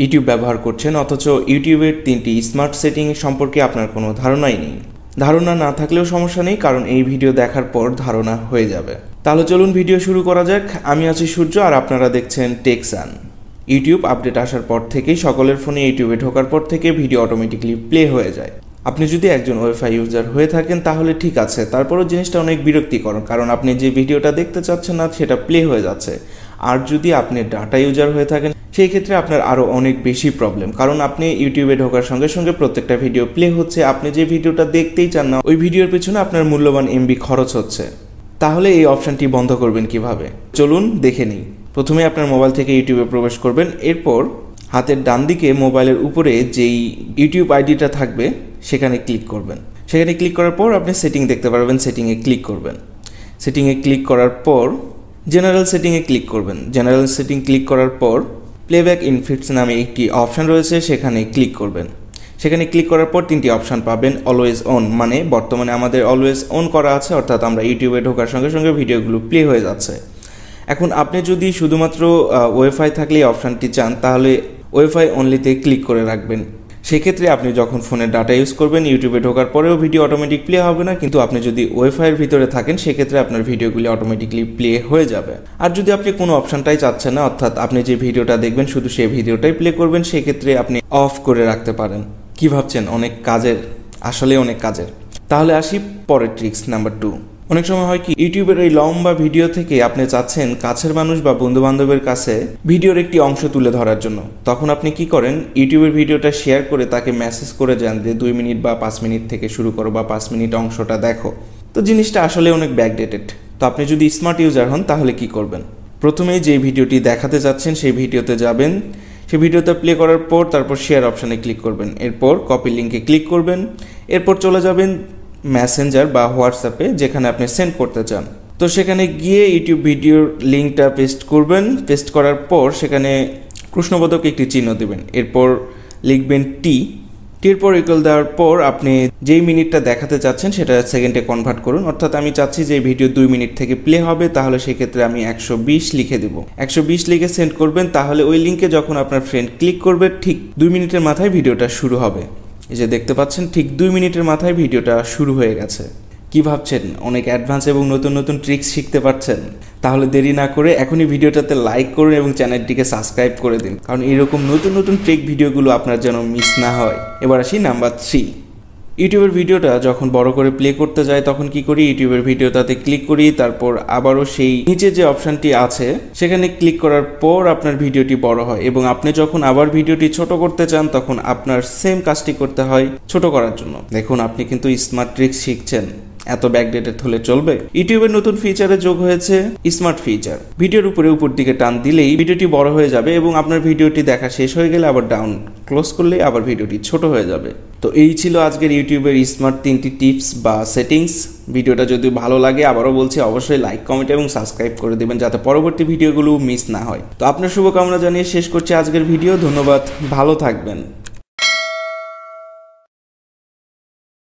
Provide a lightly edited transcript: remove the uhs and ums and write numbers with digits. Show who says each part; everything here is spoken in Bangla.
Speaker 1: ইউটিউব ব্যবহার করছেন অথচ ইউটিউবের 3টি স্মার্ট সেটিং সম্পর্কে আপনার কোনো ধারণাই নেই। ধারণা না থাকলেও সমস্যা নেই, কারণ এই ভিডিও দেখার পর ধারণা হয়ে যাবে। তাহলে চলুন ভিডিও শুরু করা যাক। আমি আছি সূর্য আর আপনারা দেখছেন টেকসান। ইউটিউব আপডেট আসার পর থেকেই সকলের ফোনে ইউটিউবে ঢোকার পর থেকে ভিডিও অটোমেটিকলি প্লে হয়ে যায়। আপনি যদি একজন ওয়াইফাই ইউজার হয়ে থাকেন তাহলে ঠিক আছে, তারপরও জিনিসটা অনেক বিরক্তিকর, কারণ আপনি যে ভিডিওটা দেখতে চাচ্ছেন না সেটা প্লে হয়ে যাচ্ছে। আর যদি আপনি ডাটা ইউজার হয়ে থাকেন সেই ক্ষেত্রে আপনার আরও অনেক বেশি প্রবলেম, কারণ আপনি ইউটিউবে ঢোকার সঙ্গে সঙ্গে প্রত্যেকটা ভিডিও প্লে হচ্ছে, আপনি যে ভিডিওটা দেখতেই চান না ওই ভিডিওর পেছনে আপনার মূল্যবান এমবি খরচ হচ্ছে। তাহলে এই অপশানটি বন্ধ করবেন কিভাবে, চলুন দেখে নিই। প্রথমে আপনার মোবাইল থেকে ইউটিউবে প্রবেশ করবেন, এরপর হাতের ডান দিকে মোবাইলের উপরে যেই ইউটিউব আইডিটা থাকবে সেখানে ক্লিক করবেন। সেখানে ক্লিক করার পর আপনি সেটিং দেখতে পারবেন, সেটিংয়ে ক্লিক করবেন। সেটিংয়ে ক্লিক করার পর জেনারেল সেটিংয়ে ক্লিক করবেন। জেনারেল সেটিং ক্লিক করার পর প্লেব্যাক ইন ফিটস নামে একটি অপশান রয়েছে, সেখানে ক্লিক করবেন। সেখানে ক্লিক করার পর 3টি অপশান পাবেন। অলওয়েজ অন মানে বর্তমানে আমাদের অলওয়েজ অন করা আছে, অর্থাৎ আমরা ইউটিউবে ঢোকার সঙ্গে সঙ্গে ভিডিওগুলো প্লে হয়ে যাচ্ছে। এখন আপনি যদি শুধুমাত্র ওয়াইফাই থাকলে এই অপশানটি চান তাহলে ওয়াইফাই অনলিতে ক্লিক করে রাখবেন। সেক্ষেত্রে আপনি যখন ফোনে ডাটা ইউজ করবেন ইউটিউবে ঢোকার পরেও ভিডিও অটোমেটিক প্লে হবে না, কিন্তু আপনি যদি ওয়াইফাইয়ের ভিতরে থাকেন সেক্ষেত্রে আপনার ভিডিওগুলি অটোমেটিকলি প্লে হয়ে যাবে। আর যদি আপনি কোনো অপশানটাই চাচ্ছেন না, অর্থাৎ আপনি যে ভিডিওটা দেখবেন শুধু সেই ভিডিওটাই প্লে করবেন, সেক্ষেত্রে আপনি অফ করে রাখতে পারেন। কি ভাবছেন? অনেক কাজের, আসলে অনেক কাজের। তাহলে আসি পরের ট্রিক্স নাম্বার 2। অনেক সময় হয় কি ইউটিউবের এই লম্বা ভিডিও থেকে আপনি চাচ্ছেন কাছের মানুষ বা বন্ধু বান্ধবের কাছে ভিডিওর একটি অংশ তুলে ধরার জন্য। তখন আপনি কি করেন, ইউটিউবের ভিডিওটা শেয়ার করে তাকে মেসেজ করে যান যে 2 মিনিট বা 5 মিনিট থেকে শুরু করো বা 5 মিনিট অংশটা দেখো। তো জিনিসটা আসলে অনেক ব্যাকডেটেড। তো আপনি যদি স্মার্ট ইউজার হন তাহলে কি করবেন, প্রথমেই যে ভিডিওটি দেখাতে যাচ্ছেন সেই ভিডিওতে যাবেন। সেই ভিডিওতে প্লে করার পর তারপর শেয়ার অপশানে ক্লিক করবেন, এরপর কপি লিঙ্কে ক্লিক করবেন, এরপর চলে যাবেন মেসেঞ্জার বা হোয়াটসঅ্যাপে যেখানে আপনি সেন্ড করতে চান। তো সেখানে গিয়ে ইউটিউব ভিডিওর লিঙ্কটা পেস্ট করবেন। পেস্ট করার পর সেখানে প্রশ্নবোধক একটি চিহ্ন দেবেন, এরপর লিখবেন টির পর ইকুয়াল দেওয়ার পর আপনি যেই মিনিটটা দেখাতে চাচ্ছেন সেটা সেকেন্ডে কনভার্ট করুন। অর্থাৎ আমি চাচ্ছি যে ভিডিও 2 মিনিট থেকে প্লে হবে, তাহলে সেক্ষেত্রে আমি 120 লিখে দেবো। 120 লিখে সেন্ড করবেন, তাহলে ওই লিঙ্কে যখন আপনার ফ্রেন্ড ক্লিক করবে ঠিক 2 মিনিটের মাথায় ভিডিওটা শুরু হবে। এই যে দেখতে পাচ্ছেন ঠিক 2 মিনিটের মাথায় ভিডিওটা শুরু হয়ে গেছে। কি ভাবছেন অনেক অ্যাডভান্স এবং নতুন নতুন ট্রিক্স শিখতে পারছেন? তাহলে দেরি না করে এখনই ভিডিওটাতে লাইক করুন এবং চ্যানেলটিকে সাবস্ক্রাইব করে দিন, কারণ এরকম নতুন নতুন ট্রিক ভিডিওগুলো আপনার যেন মিস না হয়। এবার আসি নাম্বার 3। ইউটিউবের ভিডিওটা যখন বড় করে প্লে করতে যায় তখন কি করি, ইউটিউবের ভিডিওটাতে ক্লিক করি, তারপর আবারও সেই নিচে যে অপশানটি আছে সেখানে ক্লিক করার পর আপনার ভিডিওটি বড় হয়, এবং আপনি যখন আবার ভিডিওটি ছোট করতে চান তখন আপনার সেম কাজটি করতে হয় ছোট করার জন্য। দেখুন আপনি কিন্তু স্মার্ট ট্রিক্স শিখছেন, এত ব্যাকডেটেড হলে চলবে? ইউটিউবের নতুন ফিচারে যোগ হয়েছে স্মার্ট ফিচার। ভিডিওর উপর দিকে টান দিলেই ভিডিওটি বড় হয়ে যাবে এবং আপনার ভিডিওটি দেখা শেষ হয়ে গেলে আবার ডাউন ক্লোজ করলে আবার ভিডিওটি ছোট হয়ে যাবে। তো এই ছিল আজকের ইউটিউবের স্মার্ট 3টি টিপস বা সেটিংস। ভিডিওটা যদি ভালো লাগে আবারও বলছি অবশ্যই লাইক, কমেন্ট এবং সাবস্ক্রাইব করে দেবেন যাতে পরবর্তী ভিডিওগুলো মিস না হয়। তো আপনার শুভকামনা জানিয়ে শেষ করছি আজকের ভিডিও। ধন্যবাদ, ভালো থাকবেন।